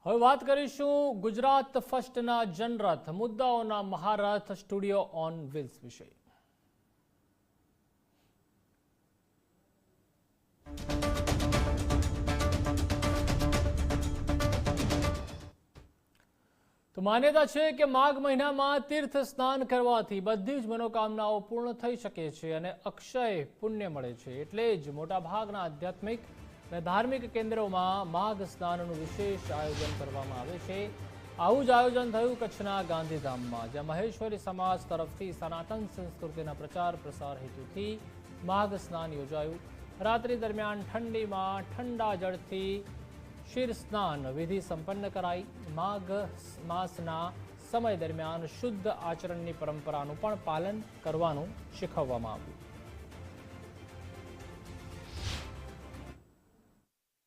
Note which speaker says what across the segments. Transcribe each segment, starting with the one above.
Speaker 1: હવે વાત કરીશું ગુજરાત ફર્સ્ટના જનરથ મુદ્દાઓના મહારથ સ્ટુડિયો ઓન વ્હીલ્સ વિશે। તો માન્યતા છે કે માઘ મહિનામાં તીર્થ સ્નાન કરવાથી બધી જ મનોકામનાઓ પૂર્ણ થઈ શકે છે અને અક્ષય પુણ્ય મળે છે। એટલે જ મોટાભાગના આધ્યાત્મિક અને ધાર્મિક કેન્દ્રોમાં માઘ સ્નાનનું વિશેષ આયોજન કરવામાં આવે છે। આવું જ આયોજન થયું કચ્છના ગાંધીધામમાં, જ્યાં મહેશ્વરી સમાજ તરફથી સનાતન સંસ્કૃતિના પ્રચાર પ્રસાર હેતુથી માઘ સ્નાન યોજાયું। રાત્રિ દરમિયાન ઠંડીમાં ઠંડા જળથી શિર સ્નાન વિધિ સંપન્ન કરાઈ। માઘ માસના સમય દરમિયાન શુદ્ધ આચરણની પરંપરાનું પણ પાલન કરવાનું શીખવવામાં આવ્યું।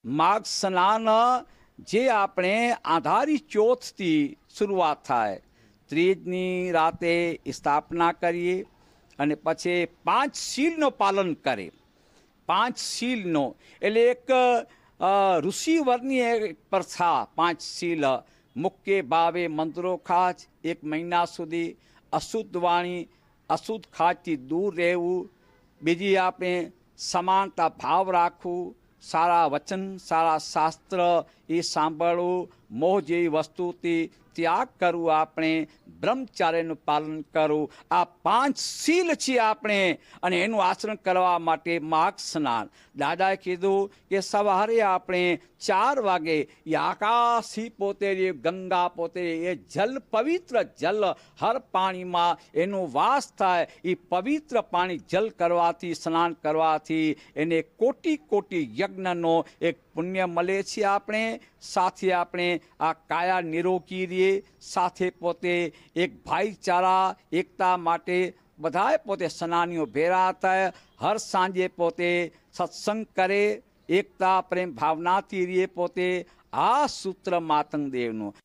Speaker 2: માઘ સ્નાન જે આપણે આધારી ચોથથી શરૂઆત થાય, ત્રીજની રાતે સ્થાપના કરીએ અને પછી 5 શીલનો પાલન કરે। 5 શીલનો એટલે એક ઋષિવરની એક પ્રથા। 5 શીલ મુખ્ય ભાવે મંત્રો ખાચ, 1 મહિના સુધી અશુદ્ધ વાણી અશુદ્ધ ખાચથી દૂર રહેવું, બીજી આપણે સમાનતા ભાવ રાખવું, સારા વચન સારા શાસ્ત્ર એ સાંભળવું, મોહ જેવી વસ્તુથી ત્યાગ કરવું, આપણે બ્રહ્મચાર્યનું પાલન કરવું। આ 5 શીલ છે આપણે, અને એનું આચરણ કરવા માટે માઘ સ્નાન। દાદાએ કીધું કે સવારે આપણે 4 વાગે એ આકાશી પોતે ગંગા પોતે એ જલ પવિત્ર જલ હર પાણીમાં એનું વાસ થાય। એ પવિત્ર પાણી જલ કરવાથી સ્નાન કરવાથી એને કોટી કોટી યજ્ઞનો એક પુણ્ય મળે છે। આપણે સાથે આપણે આ કાયા નિરોગી રહીએ, સાથે પોતે એક ભાઈચારા એકતા માટે બધાએ પોતે સ્નાનીઓ ભેરા થાય। હર સાંજે પોતે સત્સંગ કરે, એકતા પ્રેમ ભાવનાથી રહીએ પોતે। આ સૂત્ર માતંગ દેવનું।